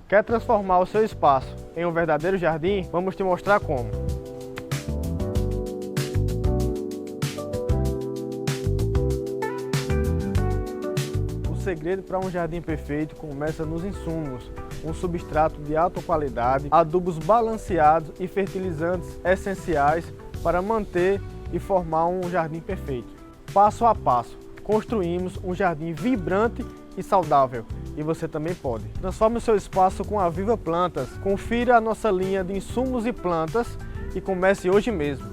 Quer transformar o seu espaço em um verdadeiro jardim? Vamos te mostrar como. O segredo para um jardim perfeito começa nos insumos. Um substrato de alta qualidade, adubos balanceados e fertilizantes essenciais para manter e formar um jardim perfeito. Passo a passo, construímos um jardim vibrante e saudável. E você também pode. Transforme o seu espaço com a Viva Plantas. Confira a nossa linha de insumos e plantas e comece hoje mesmo.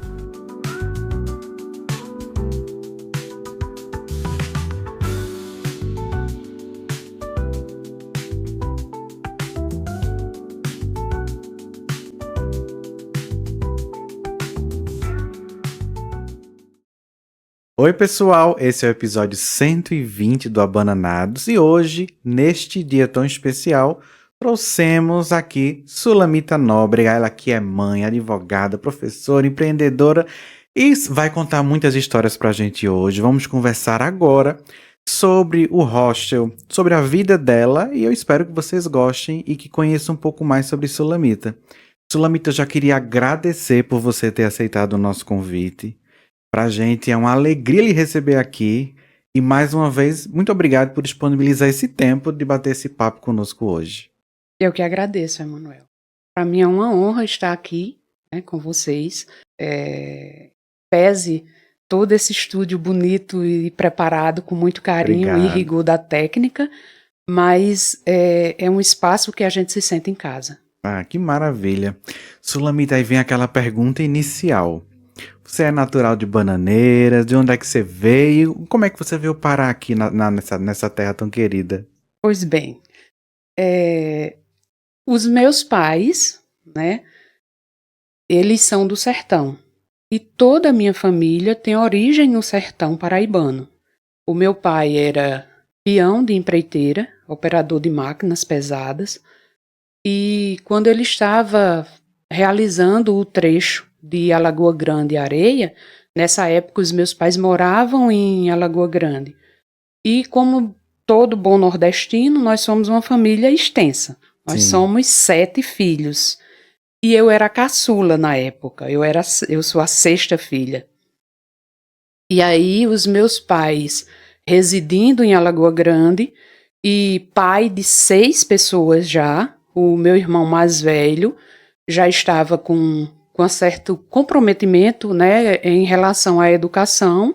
Oi pessoal, esse é o episódio 120 do Abananados e hoje, neste dia tão especial, trouxemos aqui Sulamita Nóbrega, ela que é mãe, advogada, professora, empreendedora e vai contar muitas histórias pra gente hoje. Vamos conversar agora sobre o hostel, sobre a vida dela e eu espero que vocês gostem e que conheçam um pouco mais sobre Sulamita. Sulamita, eu já queria agradecer por você ter aceitado o nosso convite. Pra gente é uma alegria lhe receber aqui e mais uma vez, muito obrigado por disponibilizar esse tempo de bater esse papo conosco hoje. Eu que agradeço, Emanuel. Para mim é uma honra estar aqui, né, com vocês. Pese todo esse estúdio bonito e preparado com muito carinho Obrigado. e rigor da técnica, mas é um espaço que a gente se sente em casa. Ah, que maravilha. Sulamita, aí vem aquela pergunta inicial. Você é natural de Bananeiras? De onde é que você veio? Como é que você veio parar aqui nessa terra tão querida? Pois bem, os meus pais, né, eles são do sertão. E toda a minha família tem origem no sertão paraibano. O meu pai era peão de empreiteira, operador de máquinas pesadas, e quando ele estava realizando o trecho de Alagoa Grande Areia, nessa época os meus pais moravam em Alagoa Grande. E como todo bom nordestino, nós somos uma família extensa. Nós Sim. somos 7 filhos. E eu era a caçula na época, eu sou a 6ª filha. E aí os meus pais residindo em Alagoa Grande e pai de 6 pessoas já, o meu irmão mais velho já estava com um certo comprometimento, né, em relação à educação,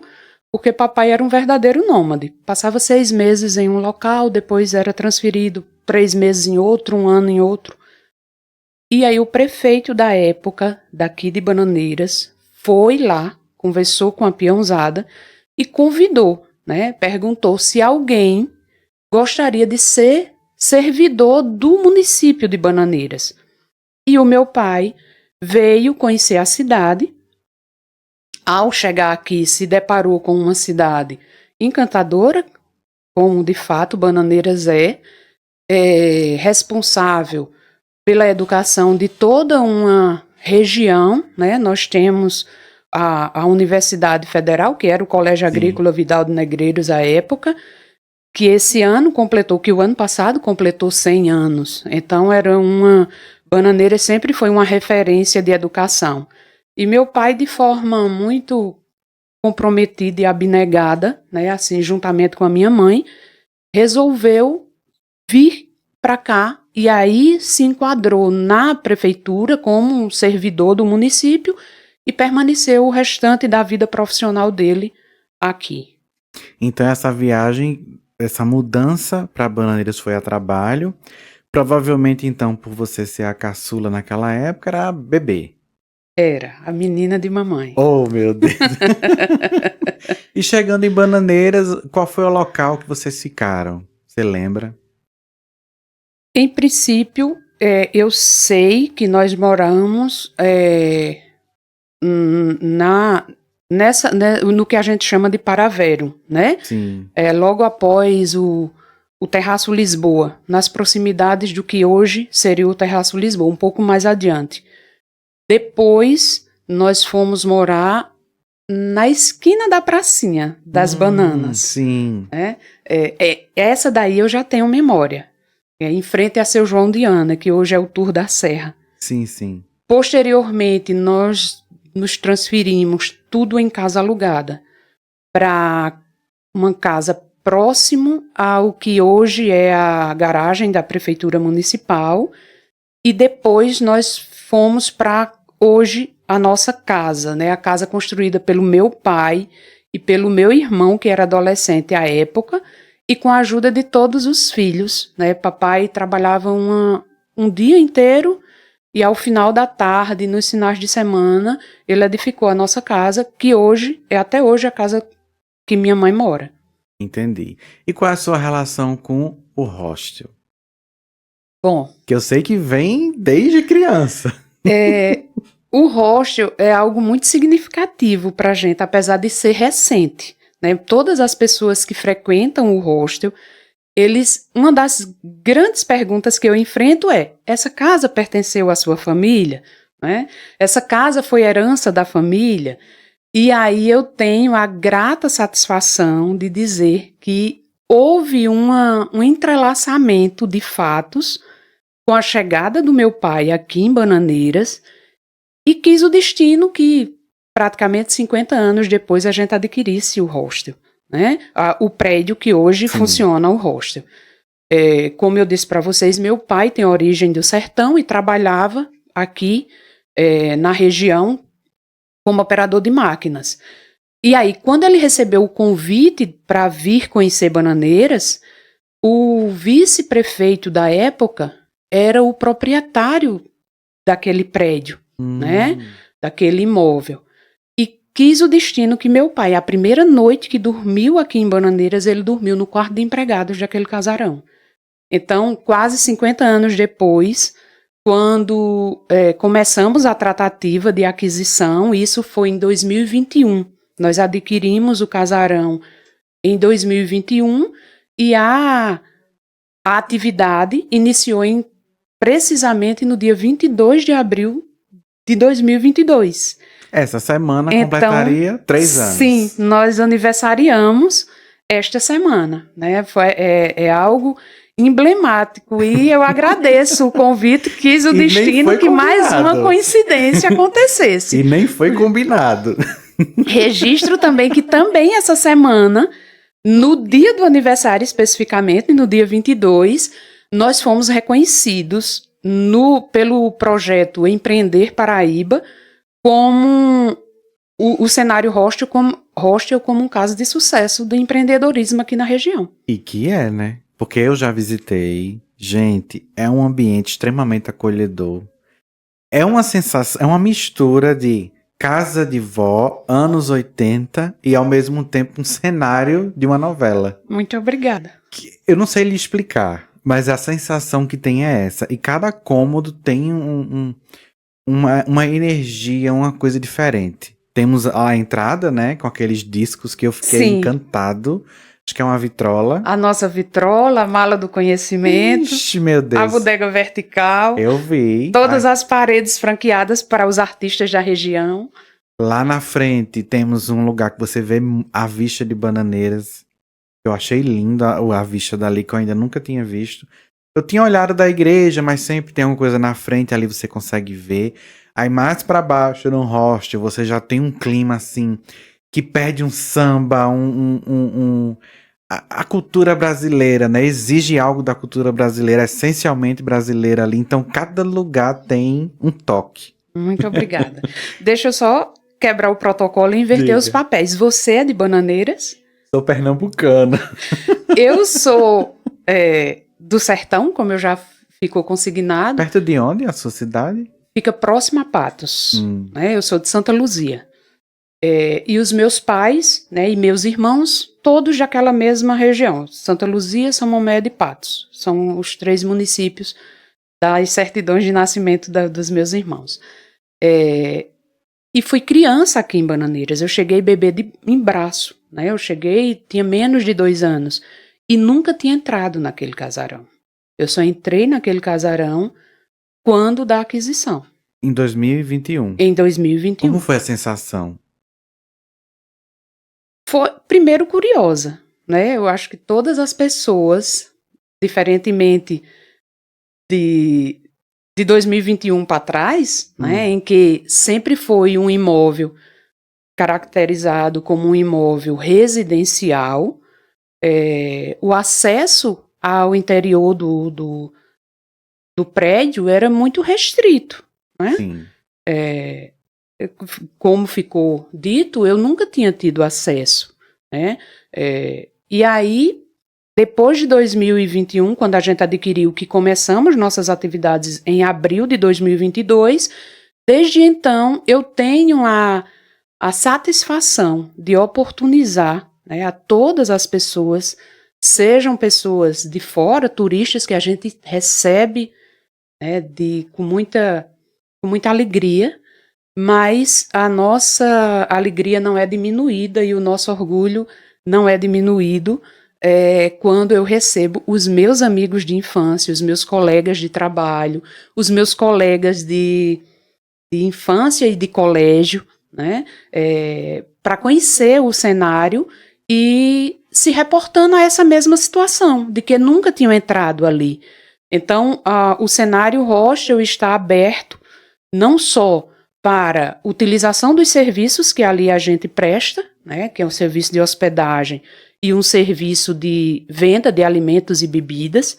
porque papai era um verdadeiro nômade. Passava 6 meses em um local, depois era transferido 3 meses em outro, 1 ano em outro. E aí o prefeito da época, daqui de Bananeiras, foi lá, conversou com a peãozada e convidou, né, perguntou se alguém gostaria de ser servidor do município de Bananeiras. E o meu pai veio conhecer a cidade. Ao chegar aqui, se deparou com uma cidade encantadora, como de fato Bananeiras é responsável pela educação de toda uma região, né? Nós temos a Universidade Federal, que era o Colégio Agrícola Vidal de Negreiros à época, que o ano passado completou 100 anos. Então Bananeiras sempre foi uma referência de educação. E meu pai, de forma muito comprometida e abnegada, né, assim, juntamente com a minha mãe, resolveu vir para cá e aí se enquadrou na prefeitura como um servidor do município e permaneceu o restante da vida profissional dele aqui. Então essa viagem, essa mudança para Bananeiras foi a trabalho. Provavelmente, então, por você ser a caçula naquela época, era bebê. Era, a menina de mamãe. Oh, meu Deus! E chegando em Bananeiras, qual foi o local que vocês ficaram? Você lembra? Em princípio, eu sei que nós moramos no que a gente chama de Paravério, né? Sim. Logo após o Terraço Lisboa, nas proximidades do que hoje seria o Terraço Lisboa, um pouco mais adiante. Depois, nós fomos morar na esquina da pracinha das bananas. Sim. Essa daí eu já tenho memória. em frente a Seu João de Ana, que hoje é o Tour da Serra. Sim, sim. Posteriormente, nós nos transferimos tudo em casa alugada para uma casa próximo ao que hoje é a garagem da Prefeitura Municipal, e depois nós fomos para hoje a nossa casa, né? A casa construída pelo meu pai e pelo meu irmão, que era adolescente à época, e com a ajuda de todos os filhos, né? Papai trabalhava um dia inteiro e ao final da tarde, nos finais de semana, ele edificou a nossa casa, que hoje é até hoje a casa que minha mãe mora. Entendi. E qual é a sua relação com o hostel? Bom, Que eu sei que vem desde criança. o hostel é algo muito significativo para a gente, apesar de ser recente, né? Todas as pessoas que frequentam o hostel, uma das grandes perguntas que eu enfrento é: essa casa pertenceu à sua família? Né? Essa casa foi herança da família? E aí eu tenho a grata satisfação de dizer que houve um entrelaçamento de fatos com a chegada do meu pai aqui em Bananeiras, e quis o destino que praticamente 50 anos depois a gente adquirisse o hostel, né? O prédio que hoje funciona o hostel. Como eu disse para vocês, meu pai tem origem do sertão e trabalhava aqui na região como operador de máquinas. E aí, quando ele recebeu o convite para vir conhecer Bananeiras, o vice-prefeito da época era o proprietário daquele prédio, né? Daquele imóvel. E quis o destino que meu pai, a primeira noite que dormiu aqui em Bananeiras, ele dormiu no quarto de empregados daquele casarão. Então, quase 50 anos depois, quando começamos a tratativa de aquisição, isso foi em 2021. Nós adquirimos o casarão em 2021 e a atividade iniciou precisamente no dia 22 de abril de 2022. Essa semana completaria 3 anos. Sim, nós aniversariamos esta semana, né? É algo emblemático e eu agradeço o convite, quis o destino que mais uma coincidência acontecesse. E nem foi combinado. Registro também que também essa semana, no dia do aniversário especificamente, no dia 22, nós fomos reconhecidos pelo projeto Empreender Paraíba como o cenário hostel como um caso de sucesso do empreendedorismo aqui na região. E que né? Porque eu já visitei. Gente, é um ambiente extremamente acolhedor. É uma sensação, é uma mistura de casa de vó, anos 80 e ao mesmo tempo um cenário de uma novela. Muito obrigada. Eu não sei lhe explicar, mas a sensação que tem é essa. E cada cômodo tem uma energia, uma coisa diferente. Temos a entrada, né, com aqueles discos que eu fiquei encantado. Acho que é uma vitrola. A nossa vitrola, a mala do conhecimento. Ixi, meu Deus. A bodega vertical. Eu vi. Todas as paredes franqueadas para os artistas da região. Lá na frente temos um lugar que você vê a vista de Bananeiras. Eu achei linda a vista dali, que eu ainda nunca tinha visto. Eu tinha olhado da igreja, mas sempre tem alguma coisa na frente, ali você consegue ver. Aí mais pra baixo, no hostel, você já tem um clima assim, que pede um samba, a cultura brasileira, né? Exige algo da cultura brasileira, essencialmente brasileira ali. Então, cada lugar tem um toque. Muito obrigada. Deixa eu só quebrar o protocolo e inverter os papéis. Você é de Bananeiras? Sou pernambucana. Eu sou do sertão, como eu já ficou consignado. Perto de onde? A sua cidade? Fica próximo a Patos. Né? Eu sou de Santa Luzia. E os meus pais, né, e meus irmãos, todos daquela mesma região. Santa Luzia, São Momé e Patos. São os 3 municípios das certidões de nascimento dos meus irmãos. E fui criança aqui em Bananeiras. Eu cheguei bebê em braço. Né? Eu cheguei, tinha menos de 2 anos. E nunca tinha entrado naquele casarão. Eu só entrei naquele casarão quando da aquisição. Em 2021. Em 2021. Como foi a sensação? Foi, primeiro, curiosa, né? Eu acho que todas as pessoas, diferentemente de 2021 para trás, né, em que sempre foi um imóvel caracterizado como um imóvel residencial, o acesso ao interior do prédio era muito restrito, né? Sim. Como ficou dito, eu nunca tinha tido acesso, né? E aí, depois de 2021, quando a gente adquiriu, que começamos nossas atividades em abril de 2022, desde então eu tenho a satisfação de oportunizar, né, a todas as pessoas, sejam pessoas de fora, turistas que a gente recebe, né, com muita alegria, mas a nossa alegria não é diminuída e o nosso orgulho não é diminuído quando eu recebo os meus amigos de infância, os meus colegas de trabalho, os meus colegas de infância e de colégio, né, para conhecer o cenário e se reportando a essa mesma situação, de que nunca tinham entrado ali. Então, o cenário hostel está aberto não só para utilização dos serviços que ali a gente presta, né, que é um serviço de hospedagem e um serviço de venda de alimentos e bebidas,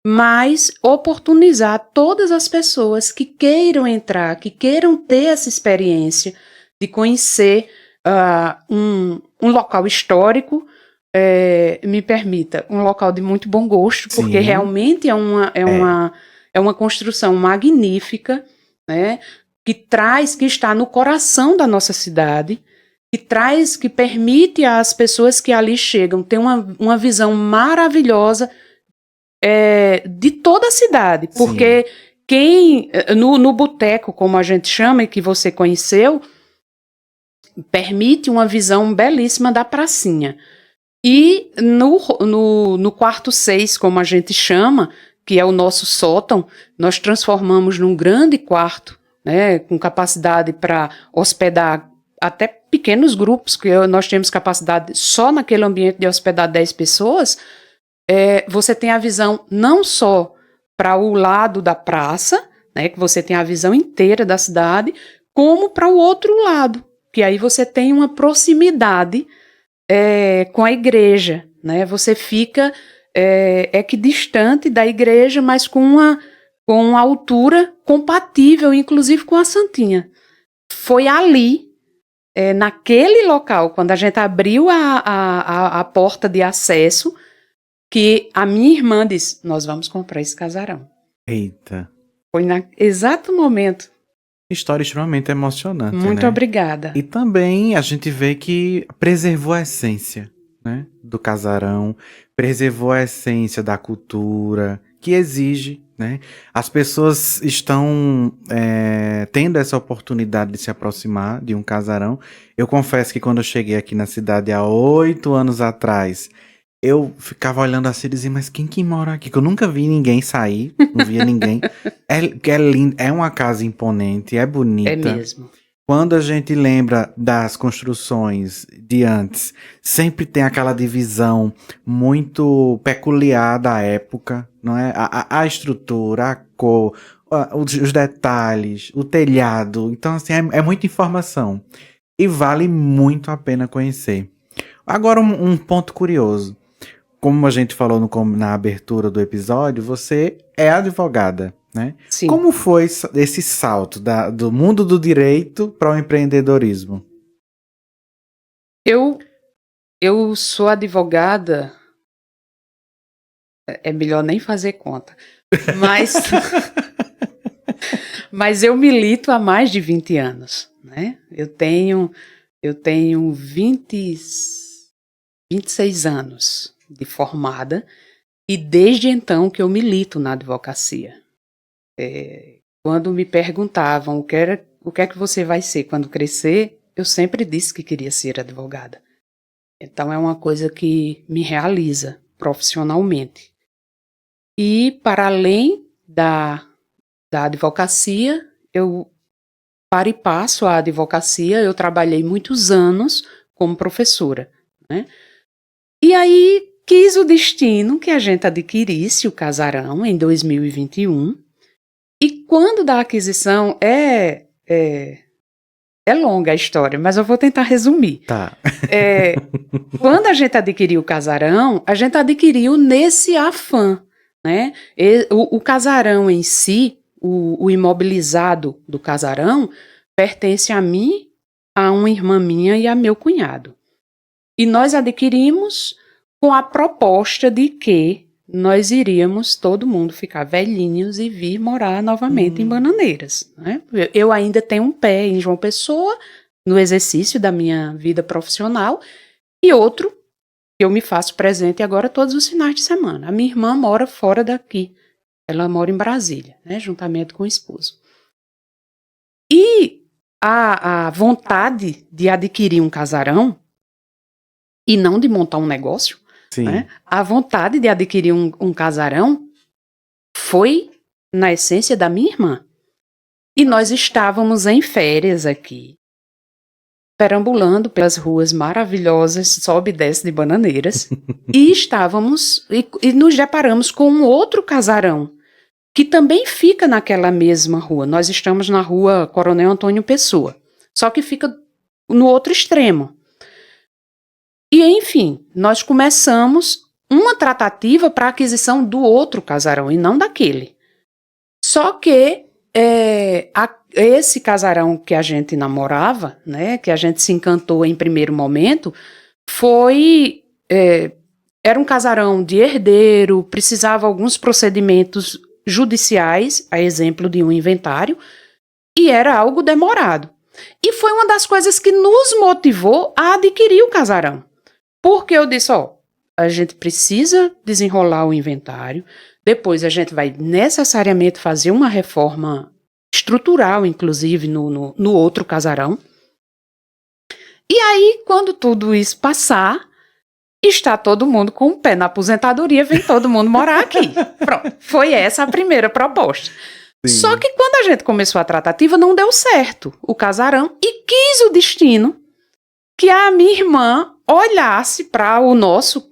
mas oportunizar todas as pessoas que queiram entrar, que queiram ter essa experiência de conhecer um local histórico, me permita, um local de muito bom gosto, porque Sim. realmente é uma construção magnífica, né, que está no coração da nossa cidade, que permite às pessoas que ali chegam ter uma visão maravilhosa de toda a cidade, porque no boteco, como a gente chama, e que você conheceu, permite uma visão belíssima da pracinha. E no quarto 6, como a gente chama, que é o nosso sótão, nós transformamos num grande quarto, né, com capacidade para hospedar até pequenos grupos, que nós temos capacidade só naquele ambiente de hospedar 10 pessoas. Você tem a visão não só para o lado da praça, né, que você tem a visão inteira da cidade, como para o outro lado, que aí você tem uma proximidade com a igreja, né? Você fica equidistante da igreja, mas com uma altura compatível, inclusive com a Santinha. Foi ali, naquele local, quando a gente abriu a porta de acesso, que a minha irmã disse, nós vamos comprar esse casarão. Eita. Foi no exato momento. História extremamente emocionante, Muito né? obrigada. E também a gente vê que preservou a essência, né, do casarão, preservou a essência da cultura, que exige, né? As pessoas estão tendo essa oportunidade de se aproximar de um casarão. Eu confesso que quando eu cheguei aqui na cidade há 8 anos atrás, eu ficava olhando assim e dizia, mas quem que mora aqui? Que eu nunca vi ninguém sair, não via ninguém. É lindo, é uma casa imponente, é bonita. É mesmo. Quando a gente lembra das construções de antes, sempre tem aquela divisão muito peculiar da época, não é? A estrutura, a cor, os detalhes, o telhado. Então, assim, é muita informação. E vale muito a pena conhecer. Agora, um ponto curioso. Como a gente falou na abertura do episódio, você é advogada, né? Sim. Como foi esse salto do mundo do direito para o empreendedorismo? Eu sou advogada, é melhor nem fazer conta, mas eu milito há mais de 20 anos, né? Eu tenho 26 anos de formada e desde então que eu milito na advocacia. Quando me perguntavam o que é que você vai ser quando crescer, eu sempre disse que queria ser advogada. Então é uma coisa que me realiza profissionalmente. E para além da advocacia, para e passo a advocacia, eu trabalhei muitos anos como professora, né? E aí quis o destino que a gente adquirisse o casarão em 2021. E quando da aquisição é longa a história, mas eu vou tentar resumir. Tá. Quando a gente adquiriu o casarão, a gente adquiriu nesse afã, né? O casarão em si, o imobilizado do casarão, pertence a mim, a uma irmã minha e a meu cunhado. E nós adquirimos com a proposta de que nós iríamos, todo mundo, ficar velhinhos e vir morar novamente em Bananeiras, né? Eu ainda tenho um pé em João Pessoa, no exercício da minha vida profissional, e outro que eu me faço presente agora todos os finais de semana. A minha irmã mora fora daqui, ela mora em Brasília, né, juntamente com o esposo. E a vontade de adquirir um casarão e não de montar um negócio, Sim. né? A vontade de adquirir um casarão foi na essência da minha irmã. E nós estávamos em férias aqui, perambulando pelas ruas maravilhosas, sobe e desce de Bananeiras, e estávamos, e nos deparamos com um outro casarão, que também fica naquela mesma rua. Nós estamos na rua Coronel Antônio Pessoa, só que fica no outro extremo. E, enfim, nós começamos uma tratativa para a aquisição do outro casarão e não daquele. Só que esse casarão que a gente namorava, né, que a gente se encantou em primeiro momento, era um casarão de herdeiro, precisava alguns procedimentos judiciais, a exemplo de um inventário, e era algo demorado. E foi uma das coisas que nos motivou a adquirir o casarão. Porque eu disse, a gente precisa desenrolar o inventário, depois a gente vai necessariamente fazer uma reforma estrutural, inclusive, no outro casarão. E aí, quando tudo isso passar, está todo mundo com o pé na aposentadoria, vem todo mundo morar aqui. Pronto, foi essa a primeira proposta. Sim. Só que quando a gente começou a tratativa, não deu certo o casarão e quis o destino que a minha irmã olhasse para o nosso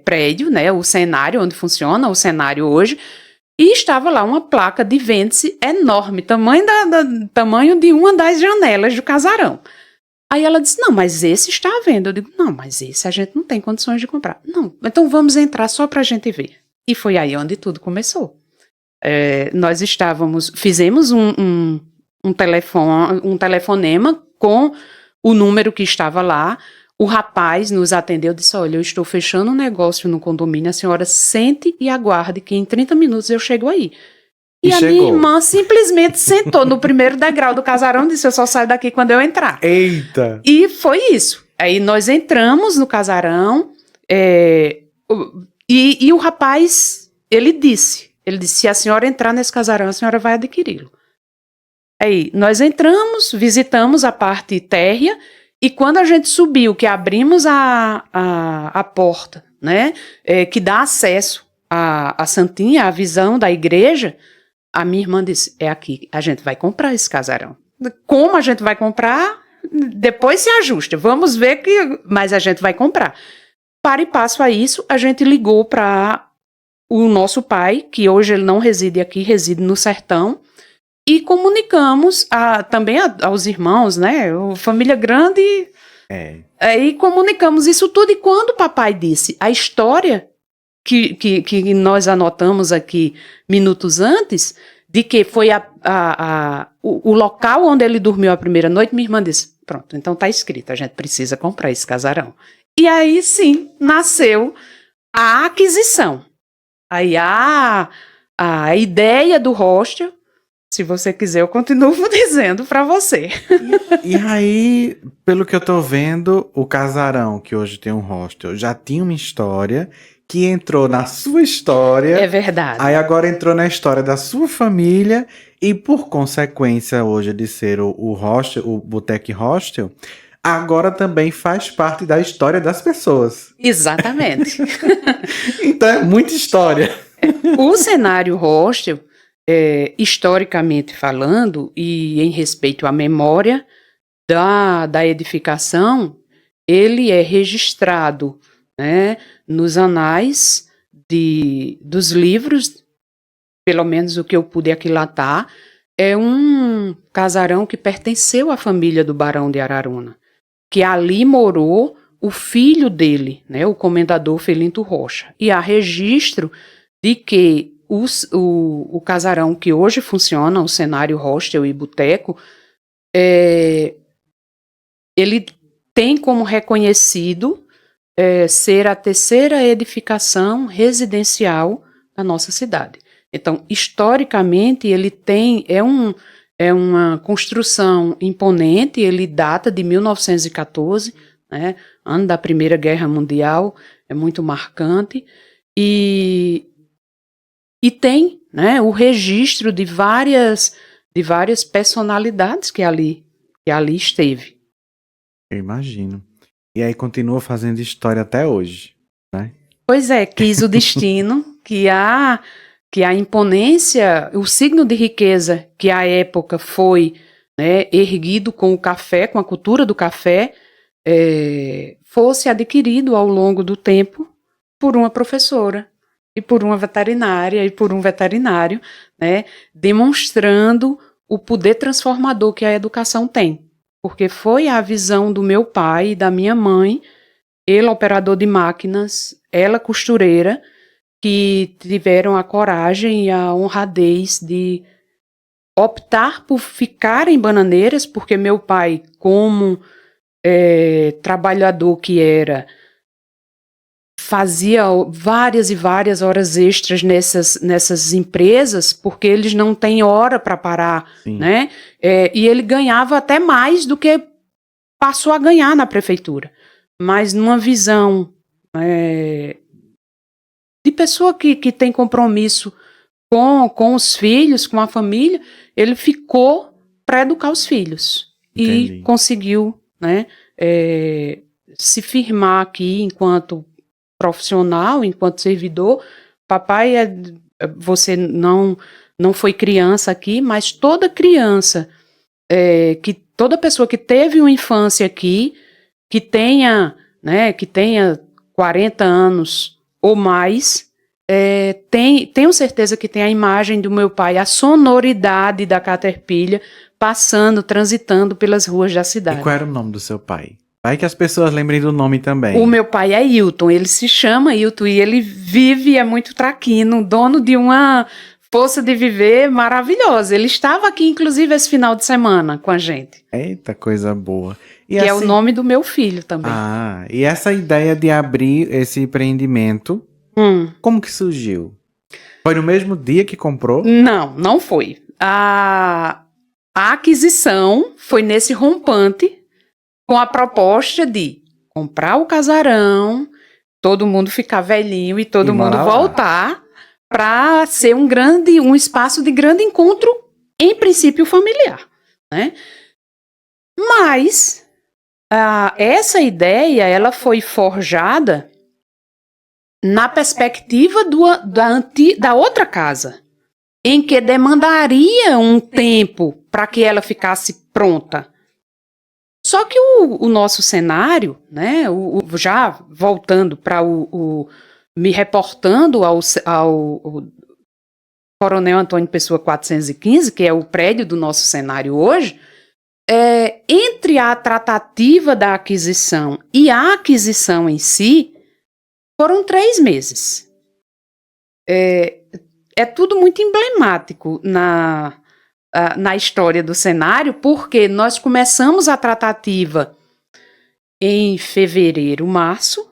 prédio, né, o cenário onde funciona o cenário hoje, e estava lá uma placa de vende-se enorme, tamanho de uma das janelas do casarão. Aí ela disse, não, mas esse está à venda. Eu digo, não, mas esse a gente não tem condições de comprar. Não, então vamos entrar só para a gente ver. E foi aí onde tudo começou. Nós fizemos um telefonema com o número que estava lá. O rapaz nos atendeu e disse, olha, eu estou fechando um negócio no condomínio, a senhora sente e aguarde que em 30 minutos eu chego aí. E a minha irmã simplesmente sentou no primeiro degrau do casarão e disse, eu só saio daqui quando eu entrar. Eita! E foi isso. Aí nós entramos no casarão e o rapaz, ele disse, se a senhora entrar nesse casarão, a senhora vai adquiri-lo. Aí nós entramos, visitamos a parte térrea, e quando a gente subiu, que abrimos a porta, né, que dá acesso à Santinha, à visão da igreja, a minha irmã disse, é aqui, a gente vai comprar esse casarão. Como a gente vai comprar? Depois se ajusta, vamos ver mas a gente vai comprar. Para e passo a isso, a gente ligou para o nosso pai, que hoje ele não reside aqui, reside no sertão, e comunicamos também aos irmãos, né? Família grande. E comunicamos isso tudo. E quando o papai disse a história que nós anotamos aqui minutos antes, de que foi o local onde ele dormiu a primeira noite, minha irmã disse, pronto, então está escrito, a gente precisa comprar esse casarão. E aí sim, nasceu a aquisição. Aí a ideia do hostel, se você quiser, eu continuo dizendo para você. E aí, pelo que eu tô vendo, o casarão, que hoje tem um hostel, já tinha uma história que entrou na sua história. É verdade. Aí agora entrou na história da sua família e, por consequência, hoje de ser o hostel, o Boteco Hostel, agora também faz parte da história das pessoas. Exatamente. Então é muita história. O cenário hostel, historicamente falando, e em respeito à memória da edificação, ele é registrado né, nos anais dos livros, pelo menos o que eu pude aquilatar, é um casarão que pertenceu à família do Barão de Araruna, que ali morou o filho dele, né, o comendador Felinto Rocha. E há registro de que o casarão que hoje funciona, o cenário hostel e boteco, ele tem como reconhecido ser a terceira edificação residencial da nossa cidade. Então, historicamente, ele é uma construção imponente, ele data de 1914, né, ano da Primeira Guerra Mundial, é muito marcante, e tem, né, o registro de várias personalidades que ali esteve. Eu imagino. E aí continua fazendo história até hoje, né? Pois é, quis o destino que a imponência, o signo de riqueza que à época foi, né, erguido com o café, com a cultura do café, fosse adquirido ao longo do tempo por uma professora e por uma veterinária e por um veterinário, né, demonstrando o poder transformador que a educação tem. Porque foi a visão do meu pai e da minha mãe, ele operador de máquinas, ela costureira, que tiveram a coragem e a honradez de optar por ficar em Bananeiras, porque meu pai, como trabalhador que era, fazia várias e várias horas extras nessas empresas, porque eles não têm hora para parar, né? E ele ganhava até mais do que passou a ganhar na prefeitura. Mas numa visão de pessoa que tem compromisso com os filhos, com a família, ele ficou para educar os filhos. Entendi. E conseguiu, né, se firmar aqui enquanto profissional, enquanto servidor. Papai, você não foi criança aqui, mas toda criança, toda pessoa que teve uma infância aqui, que tenha 40 anos ou mais, tenho certeza que tem a imagem do meu pai, a sonoridade da Caterpillar transitando pelas ruas da cidade. E qual era o nome do seu pai? Vai que as pessoas lembrem do nome também. O meu pai é Hilton, ele se chama Hilton e ele vive, é muito traquino, dono de uma força de viver maravilhosa. Ele estava aqui, inclusive, esse final de semana com a gente. Eita, coisa boa. E que é o nome do meu filho também. Ah, e essa ideia de abrir esse empreendimento, como que surgiu? Foi no mesmo dia que comprou? Não foi. A aquisição foi nesse rompante, com a proposta de comprar o casarão, todo mundo ficar velhinho e todo mundo voltar para ser um espaço de grande encontro, em princípio familiar, né? Mas essa ideia ela foi forjada na perspectiva da outra casa, em que demandaria um tempo para que ela ficasse pronta. Só que o nosso cenário, né, já voltando para me reportando ao Coronel Antônio Pessoa 415, que é o prédio do nosso cenário hoje, entre a tratativa da aquisição e a aquisição em si, foram 3 meses. É tudo muito emblemático na história do cenário, porque nós começamos a tratativa em fevereiro, março,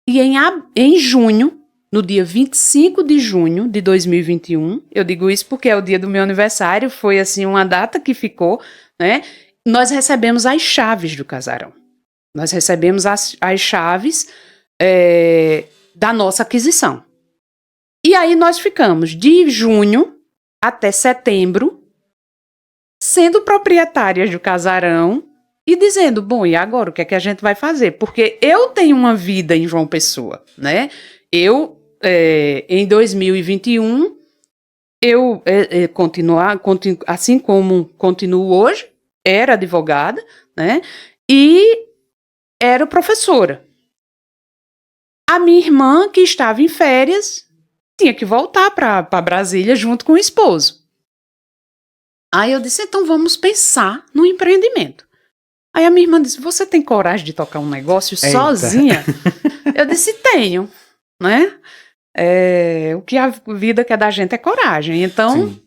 e em junho, no dia 25 de junho de 2021, eu digo isso porque é o dia do meu aniversário, foi assim uma data que ficou, né? Nós recebemos as chaves do casarão. Nós recebemos as chaves da nossa aquisição. E aí nós ficamos de junho até setembro sendo proprietárias do casarão e dizendo, bom, e agora o que é que a gente vai fazer? Porque eu tenho uma vida em João Pessoa, né? Eu, em 2021, eu assim como continuo hoje, era advogada, né? E era professora. A minha irmã, que estava em férias, tinha que voltar para Brasília junto com o esposo. Aí eu disse, então vamos pensar no empreendimento. Aí a minha irmã disse, você tem coragem de tocar um negócio sozinha? Eu disse, tenho, né? O que a vida quer da gente é coragem. Então,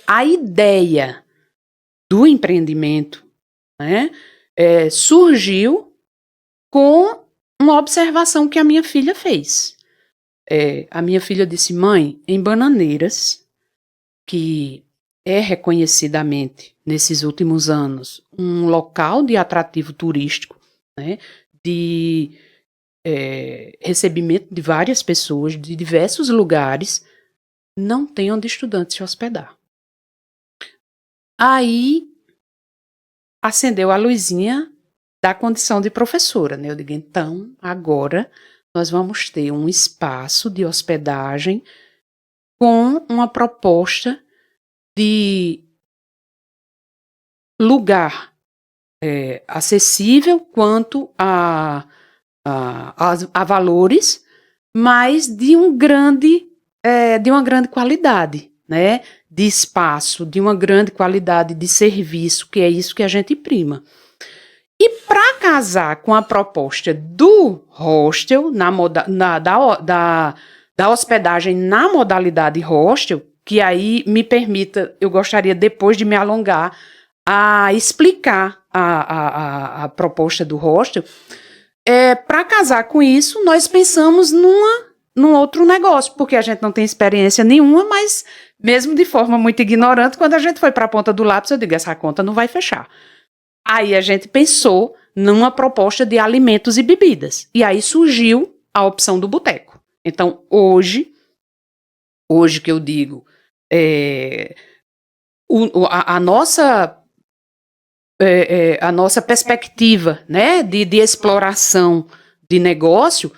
a ideia do empreendimento, né, surgiu com uma observação que a minha filha fez. A minha filha disse, mãe, em Bananeiras, que é reconhecidamente, nesses últimos anos, um local de atrativo turístico, né, de recebimento de várias pessoas de diversos lugares, não tem onde estudante se hospedar. Aí acendeu a luzinha da condição de professora, né? Eu digo, então, agora nós vamos ter um espaço de hospedagem com uma proposta de lugar acessível quanto a valores, mas de uma grande qualidade, né? De espaço, de uma grande qualidade de serviço, que é isso que a gente prima. E para casar com a proposta do hostel, da hospedagem na modalidade hostel, que aí me permita, eu gostaria depois de me alongar, a explicar a proposta do hostel. Para casar com isso, nós pensamos num outro negócio, porque a gente não tem experiência nenhuma, mas mesmo de forma muito ignorante, quando a gente foi para a ponta do lápis, eu digo, essa conta não vai fechar. Aí a gente pensou numa proposta de alimentos e bebidas. E aí surgiu a opção do boteco. Então, hoje que eu digo, a nossa perspectiva, né, de exploração de negócio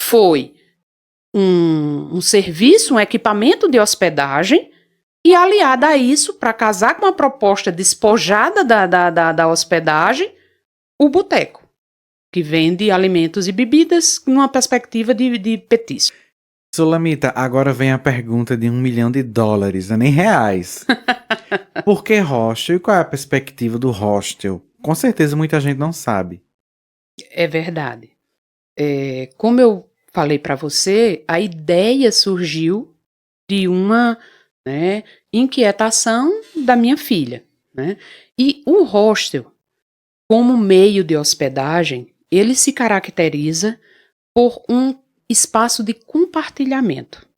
foi um serviço, um equipamento de hospedagem, e aliada a isso, para casar com a proposta despojada da hospedagem, o boteco, que vende alimentos e bebidas numa perspectiva de petisco. Sulamita, agora vem a pergunta de $1 milhão, né? Nem reais. Por que hostel e qual é a perspectiva do hostel? Com certeza muita gente não sabe. É verdade. Como eu falei para você, a ideia surgiu de uma, né, inquietação da minha filha, né? E o hostel, como meio de hospedagem, ele se caracteriza por um espaço de compartilhamento.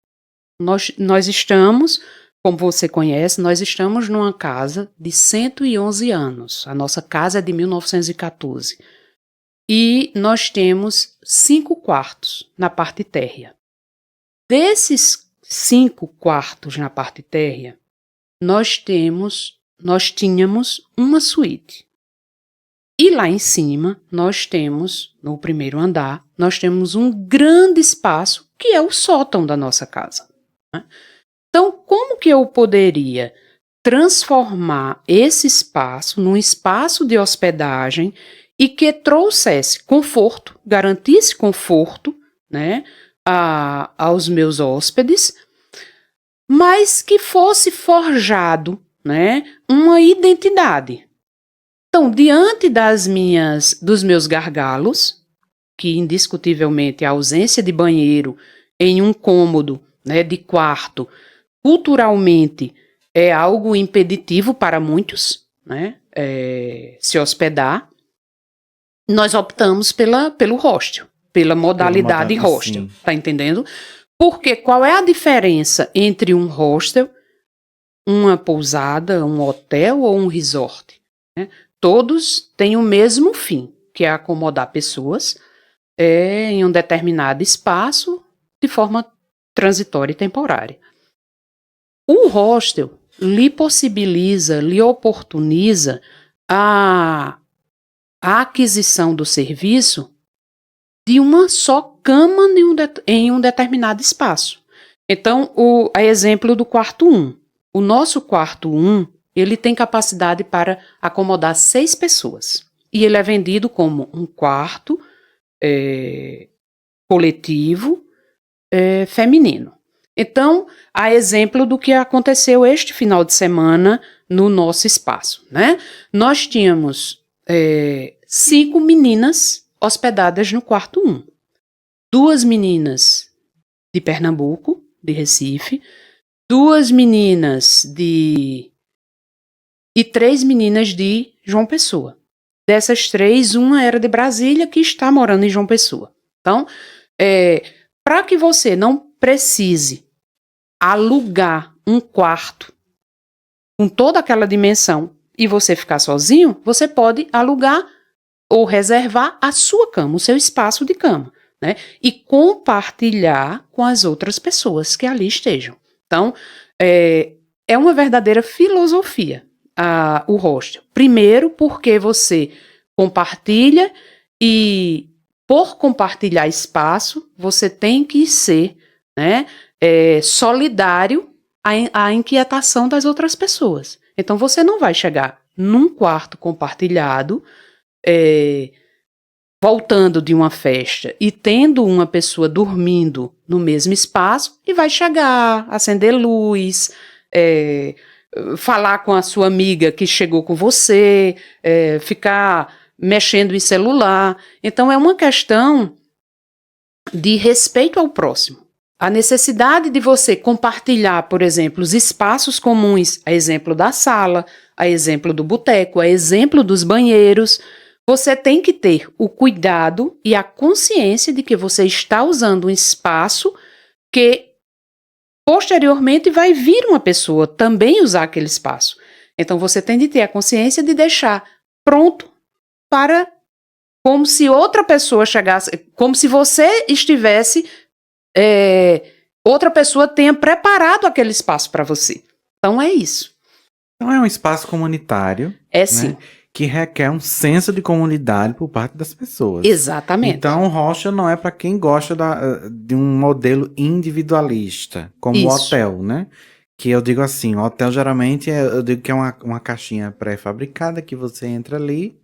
Nós estamos, como você conhece, nós estamos numa casa de 111 anos. A nossa casa é de 1914. E nós temos 5 quartos na parte térrea. Desses 5 quartos na parte térrea, nós tínhamos uma suíte. E lá em cima, nós temos, no primeiro andar, nós temos um grande espaço, que é o sótão da nossa casa, né? Então, como que eu poderia transformar esse espaço num espaço de hospedagem e que trouxesse conforto, garantisse conforto, né, aos meus hóspedes, mas que fosse forjado, né, uma identidade. Então, diante dos meus gargalos, que indiscutivelmente a ausência de banheiro em um cômodo, né, de quarto, culturalmente é algo impeditivo para muitos, né, se hospedar, nós optamos pelo hostel, pela modalidade hostel, sim. Tá entendendo? Porque qual é a diferença entre um hostel, uma pousada, um hotel ou um resort, né? Todos têm o mesmo fim, que é acomodar pessoas em um determinado espaço de forma transitória e temporária. O hostel lhe possibiliza, lhe oportuniza a aquisição do serviço de uma só cama em um determinado espaço. Então, a exemplo do quarto 1. O nosso quarto 1, ele tem capacidade para acomodar 6 pessoas. E ele é vendido como um quarto coletivo feminino. Então, a exemplo do que aconteceu este final de semana no nosso espaço, né? Nós tínhamos 5 meninas hospedadas no quarto 1. 2 meninas de Pernambuco, de Recife, 2 meninas e 3 meninas de João Pessoa. Dessas 3, uma era de Brasília, que está morando em João Pessoa. Então, para que você não precise alugar um quarto com toda aquela dimensão e você ficar sozinho, você pode alugar ou reservar a sua cama, o seu espaço de cama, né? E compartilhar com as outras pessoas que ali estejam. Então, é uma verdadeira filosofia o hostel. Primeiro, porque você compartilha e, por compartilhar espaço, você tem que ser, né, solidário à inquietação das outras pessoas. Então, você não vai chegar num quarto compartilhado, voltando de uma festa e tendo uma pessoa dormindo no mesmo espaço e vai chegar, acender luz, falar com a sua amiga que chegou com você, ficar mexendo em celular. Então, é uma questão de respeito ao próximo. A necessidade de você compartilhar, por exemplo, os espaços comuns, a exemplo da sala, a exemplo do boteco, a exemplo dos banheiros, você tem que ter o cuidado e a consciência de que você está usando um espaço que posteriormente vai vir uma pessoa também usar aquele espaço. Então você tem de ter a consciência de deixar pronto para, como se outra pessoa chegasse, como se você estivesse, outra pessoa tenha preparado aquele espaço para você. Então é isso. Então é um espaço comunitário. Sim. Né, que requer um senso de comunidade por parte das pessoas. Exatamente. Então, o hostel não é para quem gosta de um modelo individualista, como o hotel, né? Que eu digo assim, o hotel geralmente eu digo que é uma caixinha pré-fabricada que você entra ali,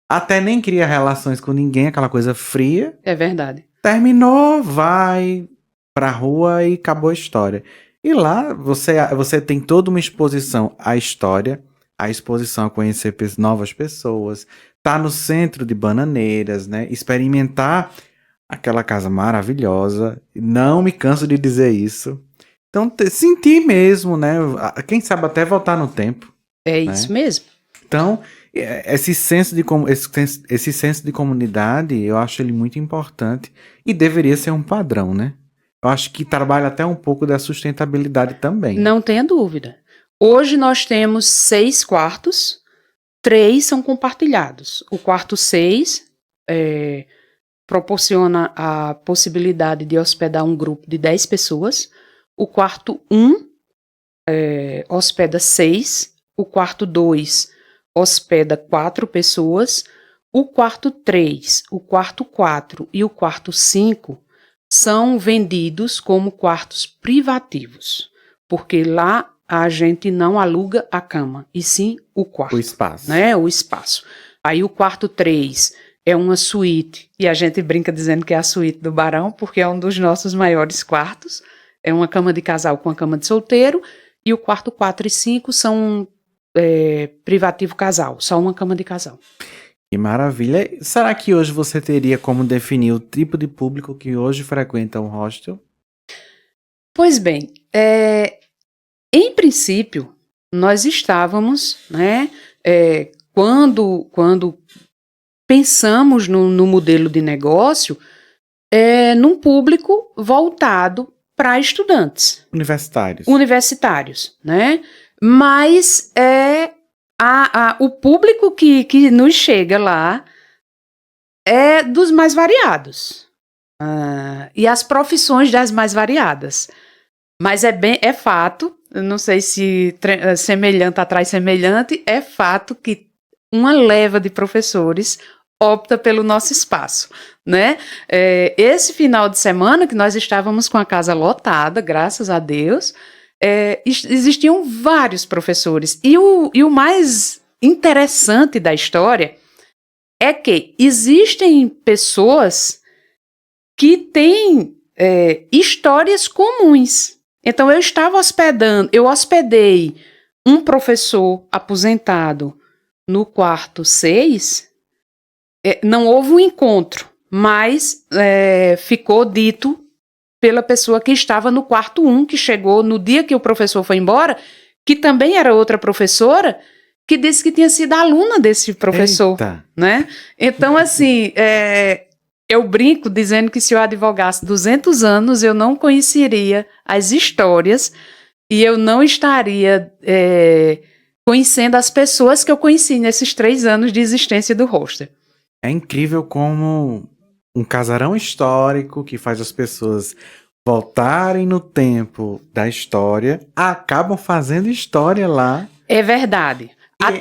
até nem cria relações com ninguém, aquela coisa fria. É verdade. Terminou, vai pra rua e acabou a história. E lá você tem toda uma exposição à história, a exposição a conhecer novas pessoas, tá no centro de Bananeiras, né? Experimentar aquela casa maravilhosa, não me canso de dizer isso. Então, sentir mesmo, né? Quem sabe até voltar no tempo. É isso mesmo. Então, esse senso de comunidade, eu acho ele muito importante e deveria ser um padrão, né? Eu acho que trabalha até um pouco da sustentabilidade também. Não tenha dúvida. Hoje nós temos 6 quartos, 3 são compartilhados. O quarto 6 proporciona a possibilidade de hospedar um grupo de 10 pessoas. O quarto 1 hospeda 6. O quarto 2 hospeda 4 pessoas. O quarto 3, o quarto 4 e o quarto 5 são vendidos como quartos privativos, porque lá a gente não aluga a cama, e sim o quarto. O espaço. Né? O espaço. Aí o quarto 3 é uma suíte, e a gente brinca dizendo que é a suíte do Barão, porque é um dos nossos maiores quartos. É uma cama de casal com a cama de solteiro, e o quarto 4 e 5 são privativo casal, só uma cama de casal. Que maravilha. Será que hoje você teria como definir o tipo de público que hoje frequenta um hostel? Pois bem, em princípio, nós estávamos, né, quando pensamos no modelo de negócio, num público voltado para estudantes. Universitários, né? Mas o público que nos chega lá é dos mais variados. E as profissões das mais variadas. Mas é fato, não sei se semelhante atrai semelhante, é fato que uma leva de professores opta pelo nosso espaço, né? Esse final de semana que nós estávamos com a casa lotada, graças a Deus, existiam vários professores. E o mais interessante da história é que existem pessoas que têm histórias comuns. Então, eu hospedei um professor aposentado no quarto 6, não houve um encontro, mas ficou dito pela pessoa que estava no quarto 1, que chegou no dia que o professor foi embora, que também era outra professora, que disse que tinha sido aluna desse professor. Eita. Né? Então, assim, eu brinco dizendo que se eu advogasse 200 anos, eu não conheceria as histórias e eu não estaria conhecendo as pessoas que eu conheci nesses 3 anos de existência do hostel. É incrível como um casarão histórico que faz as pessoas voltarem no tempo da história, acabam fazendo história lá. É verdade.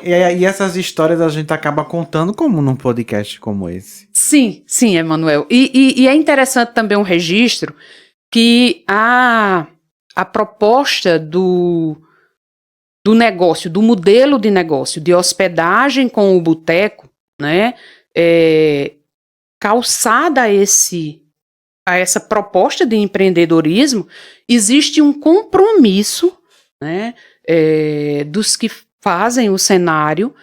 E essas histórias a gente acaba contando como num podcast como esse. Sim, Emanuel. E é interessante também um registro que a proposta do negócio, do modelo de negócio, de hospedagem com o boteco, né, calçada a essa proposta de empreendedorismo, existe um compromisso, né, dos que fazem o cenário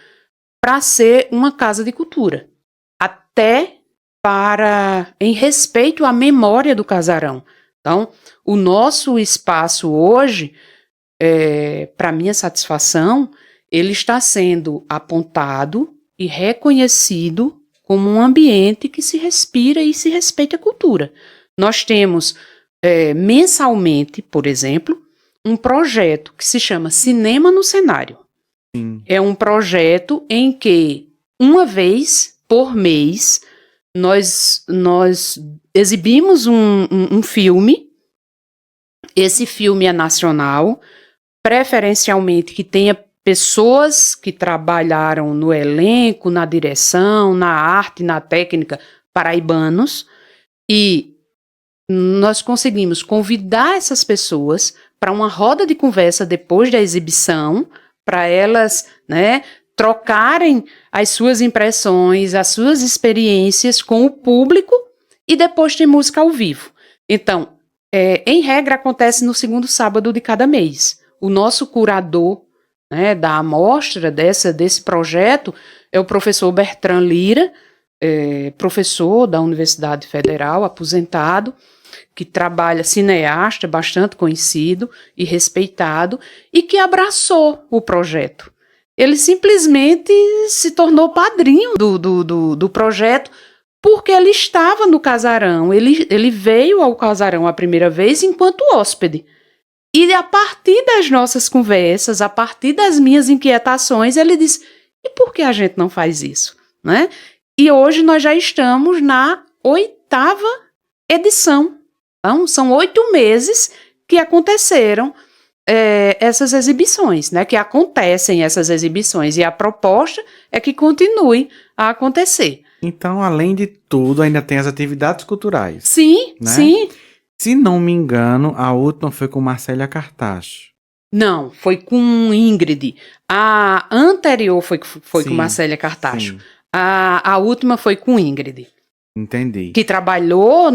para ser uma casa de cultura, até em respeito à memória do casarão. Então, o nosso espaço hoje, para minha satisfação, ele está sendo apontado e reconhecido como um ambiente que se respira e se respeita a cultura. Nós temos mensalmente, por exemplo, um projeto que se chama Cinema no Cenário. Sim. É um projeto em que, uma vez por mês, nós exibimos um filme. Esse filme é nacional, preferencialmente que tenha pessoas que trabalharam no elenco, na direção, na arte, na técnica, paraibanos, e nós conseguimos convidar essas pessoas para uma roda de conversa depois da exibição, para elas, né, trocarem as suas impressões, as suas experiências com o público, e depois tem música ao vivo. Então, em regra, acontece no segundo sábado de cada mês. O nosso curador, né, da amostra desse projeto é o professor Bertrand Lira, professor da Universidade Federal, aposentado, que trabalha, cineasta, bastante conhecido e respeitado, e que abraçou o projeto. Ele simplesmente se tornou padrinho do projeto, porque ele estava no casarão, ele veio ao casarão a primeira vez enquanto hóspede. E a partir das nossas conversas, a partir das minhas inquietações, ele disse, e por que a gente não faz isso? Né? E hoje nós já estamos na 8ª edição. Então, são 8 meses que aconteceram essas exibições, né? Que acontecem essas exibições. E a proposta é que continue a acontecer. Então, além de tudo, ainda tem as atividades culturais. Sim, né? sim. Se não me engano, a última foi com Marcélia Cartacho. Não, foi com Ingrid. A anterior foi com Marcélia Cartacho. A última foi com Ingrid. Entendi. Que trabalhou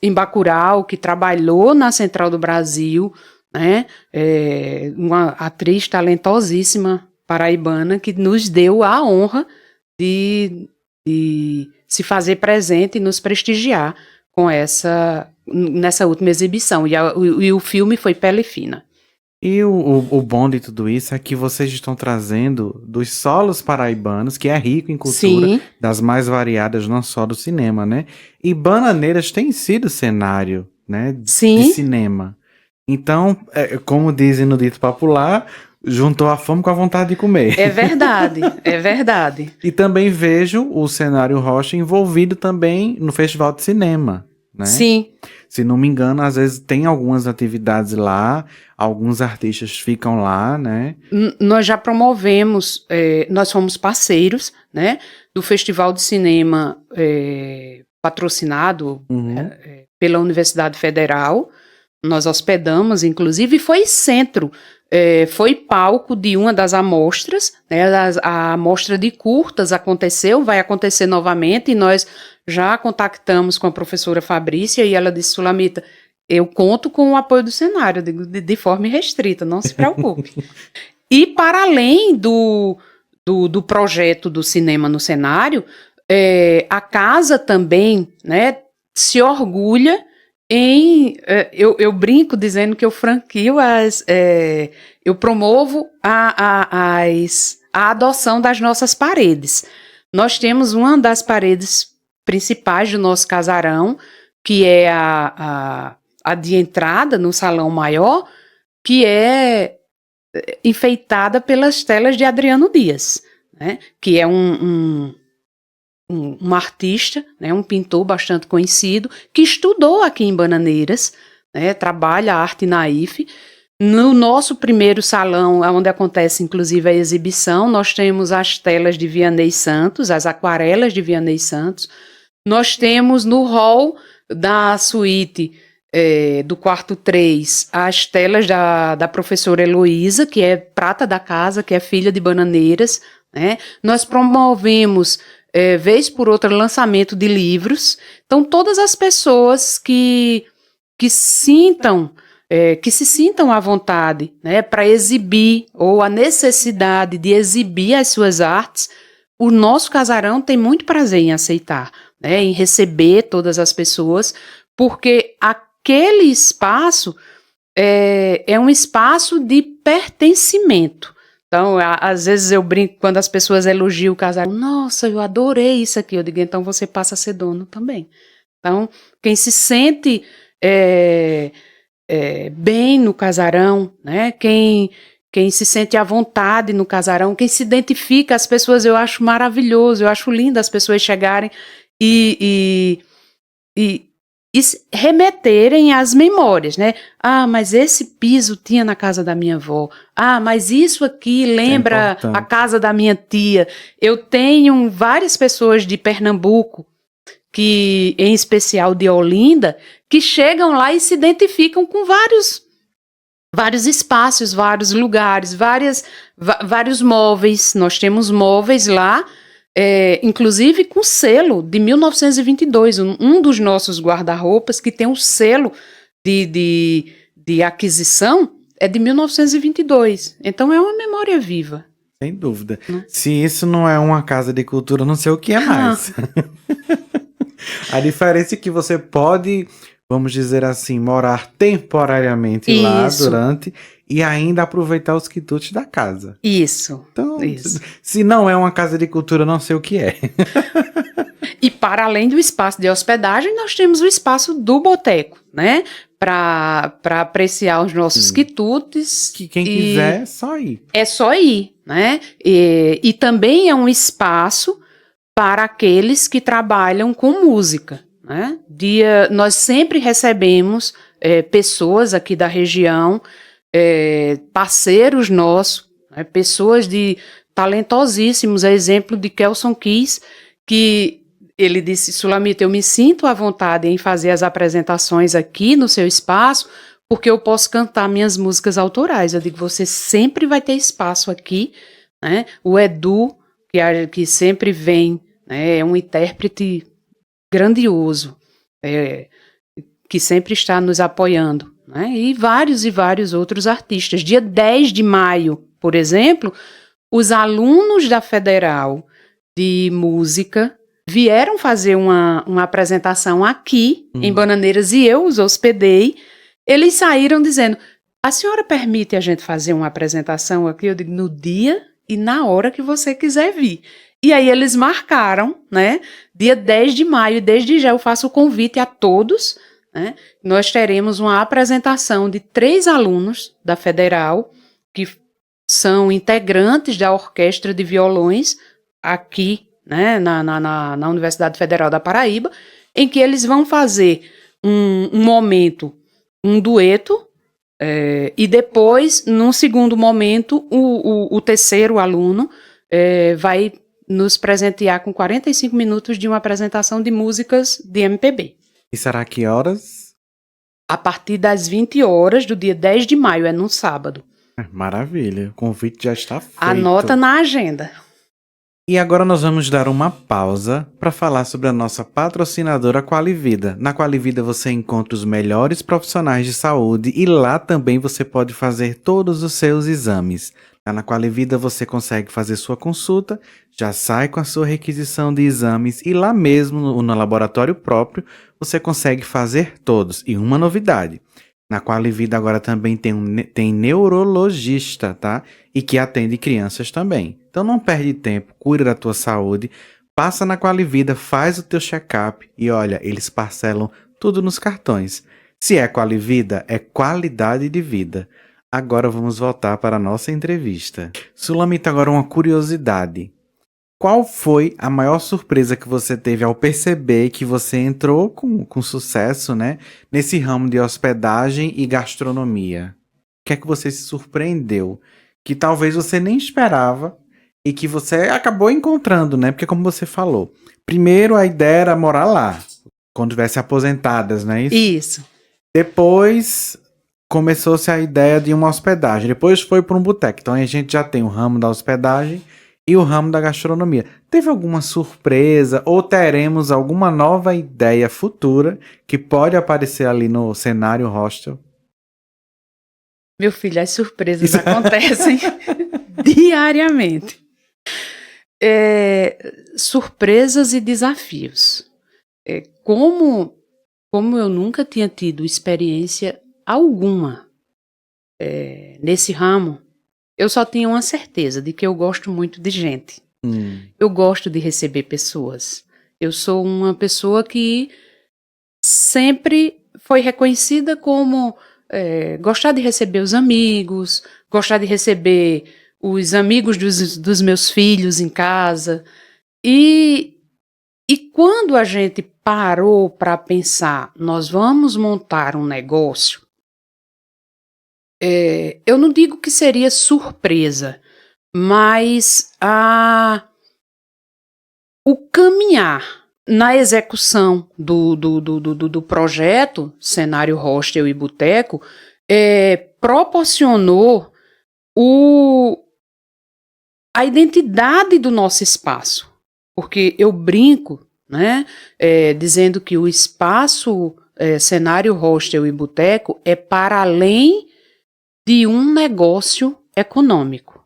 em Bacurau, que trabalhou na Central do Brasil, né? Uma atriz talentosíssima paraibana que nos deu a honra de se fazer presente e nos prestigiar nessa última exibição. E o filme foi Pele Fina. E o bom de tudo isso é que vocês estão trazendo dos solos paraibanos, que é rico em cultura, Sim. das mais variadas, não só do cinema, né? E Bananeiras tem sido cenário, né, Sim. de cinema. Então, como dizem no dito popular, juntou a fome com a vontade de comer. É verdade, é verdade. E também vejo o Cenário Rocha envolvido também no Festival de Cinema, né? Sim. Se não me engano, às vezes tem algumas atividades lá, alguns artistas ficam lá, né? Nós já promovemos, nós fomos parceiros, né, do Festival de Cinema patrocinado pela Universidade Federal. Nós hospedamos, inclusive, e foi centro foi palco de uma das amostras, né? A amostra de curtas aconteceu, vai acontecer novamente, e nós já contactamos com a professora Fabrícia, e ela disse: Sulamita, eu conto com o apoio do cenário, de forma restrita, não se preocupe. E para além do projeto do cinema no cenário, a casa também, né, se orgulha em... eu brinco dizendo que eu franquio eu promovo a adoção das nossas paredes. Nós temos uma das paredes principais do nosso casarão, que é a de entrada no salão maior, que é enfeitada pelas telas de Adriano Dias, né, que é um artista, né, um pintor bastante conhecido, que estudou aqui em Bananeiras, né, trabalha arte naif. No nosso primeiro salão, onde acontece inclusive a exibição, nós temos as telas de Vianney Santos, as aquarelas de Vianney Santos. Nós temos no hall da suíte do quarto 3, as telas da professora Heloísa, que é prata da casa, que é filha de Bananeiras, né? Nós promovemos, vez por outra, lançamento de livros. Então, todas as pessoas que se sintam à vontade, né, para exibir, ou a necessidade de exibir as suas artes, o nosso casarão tem muito prazer em aceitar, né, em receber todas as pessoas, porque aquele espaço é um espaço de pertencimento. Então, às vezes eu brinco quando as pessoas elogiam o casarão. Nossa, eu adorei isso aqui. Eu digo, então você passa a ser dono também. Então, quem se sente bem no casarão, né? Quem se sente à vontade no casarão, quem se identifica, as pessoas, eu acho maravilhoso, eu acho lindo as pessoas chegarem e remeterem às memórias, né? Ah, mas esse piso tinha na casa da minha avó. Ah, mas isso aqui lembra a casa da minha tia. Eu tenho várias pessoas de Pernambuco, que, em especial de Olinda, que chegam lá e se identificam com vários espaços, vários lugares, vários móveis. Nós temos móveis lá, inclusive com selo de 1922, um dos nossos guarda-roupas que tem um selo de aquisição é de 1922, então é uma memória viva. Sem dúvida. Se isso não é uma casa de cultura, não sei o que é mais. A diferença é que você pode, vamos dizer assim, morar temporariamente lá durante e ainda aproveitar os quitutes da casa. Isso. Então, se não é uma casa de cultura, não sei o que é. E para além do espaço de hospedagem, nós temos o espaço do boteco, né? Para apreciar os nossos quitutes. Que quem quiser, é só ir. É só ir, né? E também é um espaço para aqueles que trabalham com música, né? Nós sempre recebemos pessoas aqui da região, parceiros nossos, né? Pessoas talentosíssimos, a exemplo de Kelson Kiss, que ele disse: Sulamita, eu me sinto à vontade em fazer as apresentações aqui no seu espaço, porque eu posso cantar minhas músicas autorais. Eu digo, você sempre vai ter espaço aqui, né? O Edu, que sempre vem, né, é um intérprete grandioso, que sempre está nos apoiando, né? E vários outros artistas. Dia 10 de maio, por exemplo, os alunos da Federal de Música vieram fazer uma apresentação aqui, em Bananeiras, e eu os hospedei. Eles saíram dizendo: a senhora permite a gente fazer uma apresentação aqui? Eu digo, no dia e na hora que você quiser vir. E aí eles marcaram, né, dia 10 de maio, e desde já eu faço o convite a todos, né? Nós teremos uma apresentação de 3 alunos da Federal, que são integrantes da Orquestra de Violões, aqui, né, na Universidade Federal da Paraíba, em que eles vão fazer um momento, um dueto, e depois, num segundo momento, o terceiro aluno vai nos presentear com 45 minutos de uma apresentação de músicas de MPB. E será que horas? A partir das 20 horas do dia 10 de maio, é num sábado. Maravilha, o convite já está feito. Anota na agenda. E agora nós vamos dar uma pausa para falar sobre a nossa patrocinadora Qualivida. Na Qualivida você encontra os melhores profissionais de saúde e lá também você pode fazer todos os seus exames. Lá na Qualivida você consegue fazer sua consulta, já sai com a sua requisição de exames e lá mesmo no laboratório próprio você consegue fazer todos. E uma novidade, na Qualivida agora também tem neurologista, tá? E que atende crianças também. Então não perde tempo, cuida da tua saúde, passa na Qualivida, faz o teu check-up e olha, eles parcelam tudo nos cartões. Se é Qualivida, é qualidade de vida. Agora vamos voltar para a nossa entrevista. Sulamita, agora uma curiosidade. Qual foi a maior surpresa que você teve ao perceber que você entrou com sucesso, né, nesse ramo de hospedagem e gastronomia? O que é que você se surpreendeu? Que talvez você nem esperava e que você acabou encontrando, né? Porque como você falou, primeiro a ideia era morar lá, quando tivesse aposentadas, não é isso? Isso. Depois começou-se a ideia de uma hospedagem, depois foi para um boteco. Então a gente já tem o ramo da hospedagem e o ramo da gastronomia. Teve alguma surpresa ou teremos alguma nova ideia futura que pode aparecer ali no cenário hostel? Meu filho, as surpresas acontecem diariamente. Surpresas e desafios. Como eu nunca tinha tido experiência alguma nesse ramo, eu só tinha uma certeza de que eu gosto muito de gente. Eu gosto de receber pessoas. Eu sou uma pessoa que sempre foi reconhecida como gostar de receber os amigos, gostar de receber os amigos dos meus filhos em casa. E quando a gente parou para pensar, nós vamos montar um negócio, eu não digo que seria surpresa, mas o caminhar na execução do projeto Cenário Hostel e Boteco proporcionou a identidade do nosso espaço. Porque eu brinco, né, dizendo que o espaço Cenário Hostel e Boteco é para além de um negócio econômico.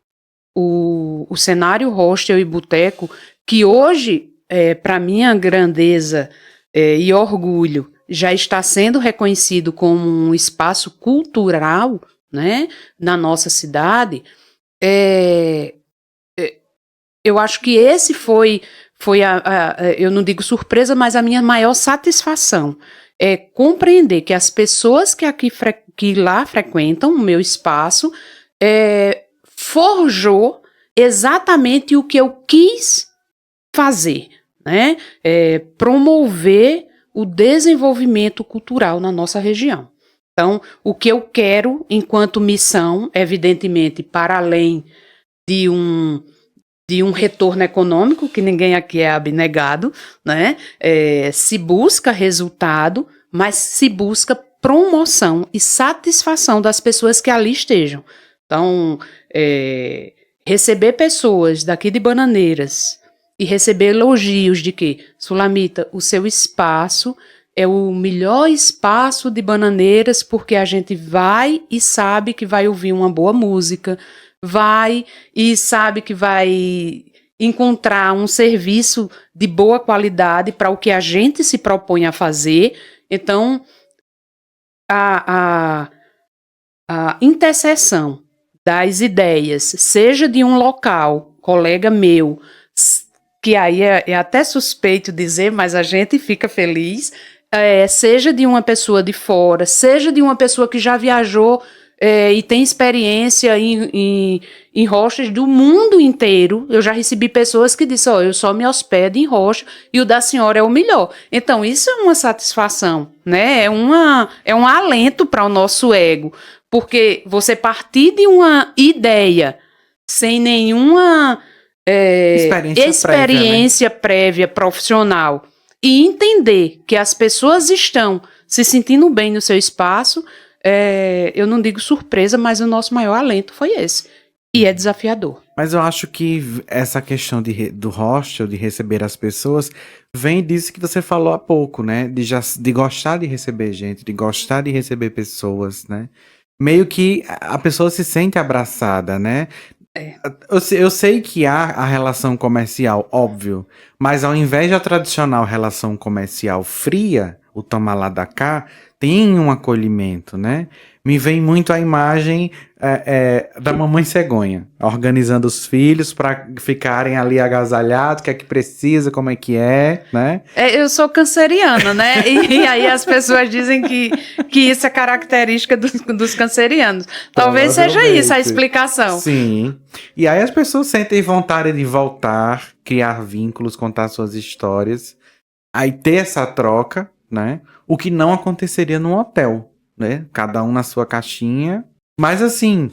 O Cenário Hostel e Boteco, que hoje, para minha grandeza e orgulho, já está sendo reconhecido como um espaço cultural, né, na nossa cidade, eu acho que esse foi eu não digo surpresa, mas a minha maior satisfação é compreender que as pessoas que lá frequentam o meu espaço forjou exatamente o que eu quis fazer, né? Promover o desenvolvimento cultural na nossa região. Então, o que eu quero enquanto missão, evidentemente, para além de um retorno econômico, que ninguém aqui é abnegado, né? Se busca resultado, mas se busca promoção e satisfação das pessoas que ali estejam. Então, receber pessoas daqui de Bananeiras e receber elogios de que, Sulamita, o seu espaço é o melhor espaço de Bananeiras porque a gente vai e sabe que vai ouvir uma boa música, vai e sabe que vai encontrar um serviço de boa qualidade para o que a gente se propõe a fazer. Então, a interseção das ideias, seja de um local, colega meu, que aí é até suspeito dizer, mas a gente fica feliz, seja de uma pessoa de fora, seja de uma pessoa que já viajou e tem experiência em hostels do mundo inteiro. Eu já recebi pessoas que disseram, eu só me hospedo em hostel e o da senhora é o melhor. Então, isso é uma satisfação, né? É um alento para o nosso ego, porque você partir de uma ideia sem nenhuma experiência prévia profissional e entender que as pessoas estão se sentindo bem no seu espaço, eu não digo surpresa, mas o nosso maior alento foi esse. E é desafiador. Mas eu acho que essa questão do hostel, de receber as pessoas, vem disso que você falou há pouco, né? De gostar de receber gente, de gostar de receber pessoas, né? Meio que a pessoa se sente abraçada, né? Eu sei que há a relação comercial, óbvio, mas ao invés da tradicional relação comercial fria, o toma lá da cá, tem um acolhimento, né? Me vem muito a imagem da mamãe cegonha, organizando os filhos para ficarem ali agasalhados, o que é que precisa, como é que é, né? Eu sou canceriana, né? E aí as pessoas dizem que isso é característica dos cancerianos. Talvez seja isso a explicação. Sim. E aí as pessoas sentem vontade de voltar, criar vínculos, contar suas histórias, aí ter essa troca, né? O que não aconteceria num hotel, né? Cada um na sua caixinha. Mas assim,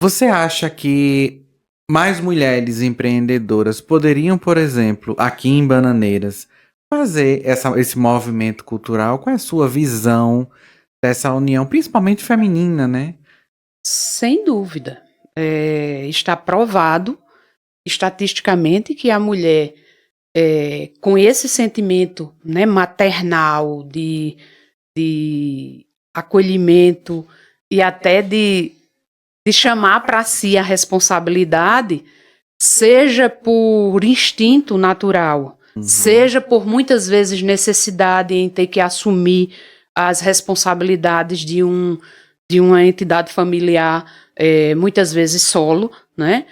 você acha que mais mulheres empreendedoras poderiam, por exemplo, aqui em Bananeiras, fazer esse movimento cultural? Qual é a sua visão dessa união, principalmente feminina, né? Sem dúvida. Está provado estatisticamente que a mulher com esse sentimento, né, maternal de acolhimento e até de chamar para si a responsabilidade, seja por instinto natural, seja por muitas vezes necessidade em ter que assumir as responsabilidades de uma entidade familiar, muitas vezes solo, né?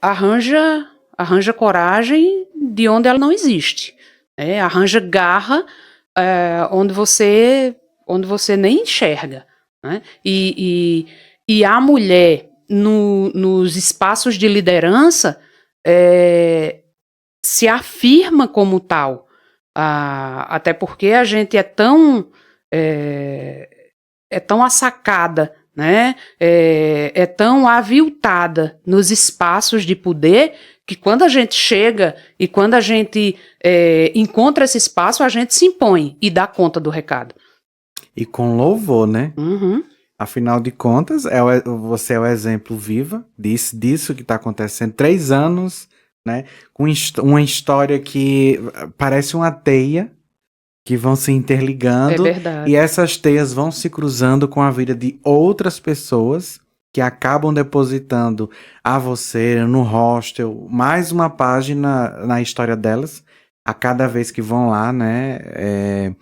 Arranja coragem de onde ela não existe, arranja garra onde você nem enxerga, né? E a mulher nos espaços de liderança se afirma como tal, até porque a gente é tão assacada, né? É tão aviltada nos espaços de poder que quando a gente chega e quando a gente encontra esse espaço, a gente se impõe e dá conta do recado. E com louvor, né? Uhum. Afinal de contas, você é o exemplo vivo disso que está acontecendo. 3 anos, né? Com uma história que parece uma teia, que vão se interligando. É verdade. E essas teias vão se cruzando com a vida de outras pessoas que acabam depositando a você no hostel mais uma página na história delas, a cada vez que vão lá, né?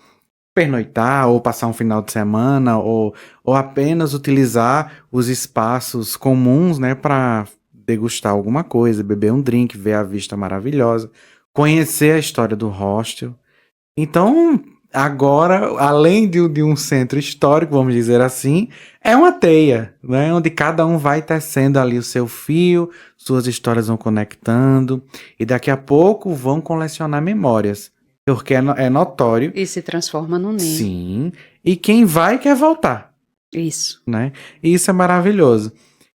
Pernoitar ou passar um final de semana ou apenas utilizar os espaços comuns, né, para degustar alguma coisa, beber um drink, ver a vista maravilhosa, conhecer a história do hostel. Então, agora, além de um centro histórico, vamos dizer assim, é uma teia, né, onde cada um vai tecendo ali o seu fio, suas histórias vão conectando e daqui a pouco vão colecionar memórias. Porque é notório. E se transforma num ninho. Sim. E quem vai quer voltar. Isso. Né? E isso é maravilhoso.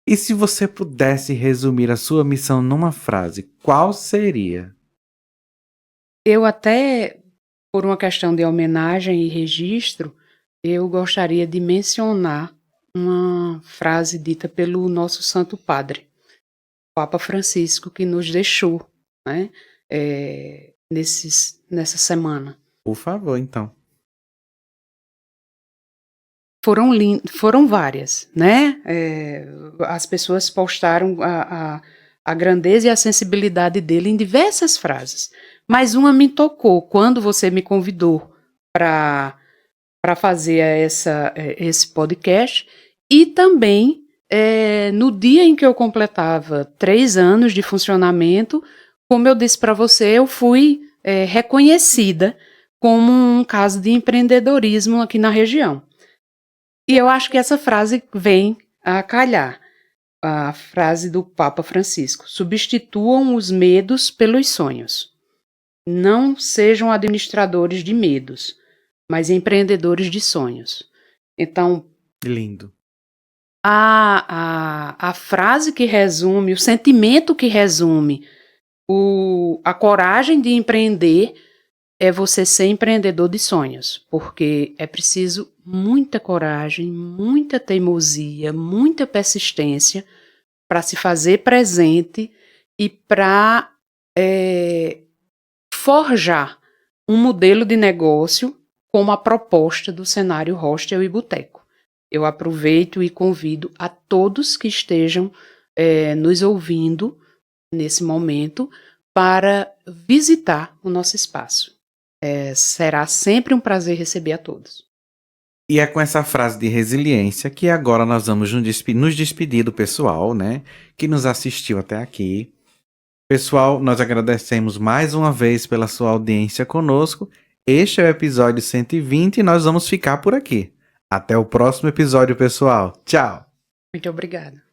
E se você pudesse resumir a sua missão numa frase, qual seria? Eu até, por uma questão de homenagem e registro, eu gostaria de mencionar uma frase dita pelo nosso Santo Padre, Papa Francisco, que nos deixou, né? Nessa semana. Por favor, então. Foram várias, né? As pessoas postaram a grandeza e a sensibilidade dele em diversas frases. Mas uma me tocou quando você me convidou para fazer esse podcast e também no dia em que eu completava 3 anos de funcionamento. Como eu disse para você, eu fui reconhecida como um caso de empreendedorismo aqui na região. E eu acho que essa frase vem a calhar. A frase do Papa Francisco: substituam os medos pelos sonhos. Não sejam administradores de medos, mas empreendedores de sonhos. Então, lindo. A frase que resume, o sentimento que resume a coragem de empreender é você ser empreendedor de sonhos, porque é preciso muita coragem, muita teimosia, muita persistência para se fazer presente e para forjar um modelo de negócio como a proposta do cenário hostel e boteco. Eu aproveito e convido a todos que estejam nos ouvindo nesse momento para visitar o nosso espaço. Será sempre um prazer receber a todos. E é com essa frase de resiliência que agora nós vamos nos despedir do pessoal, né, que nos assistiu até aqui. Pessoal, nós agradecemos mais uma vez pela sua audiência conosco. Este é o episódio 120 e nós vamos ficar por aqui. Até o próximo episódio, pessoal. Tchau! Muito obrigada.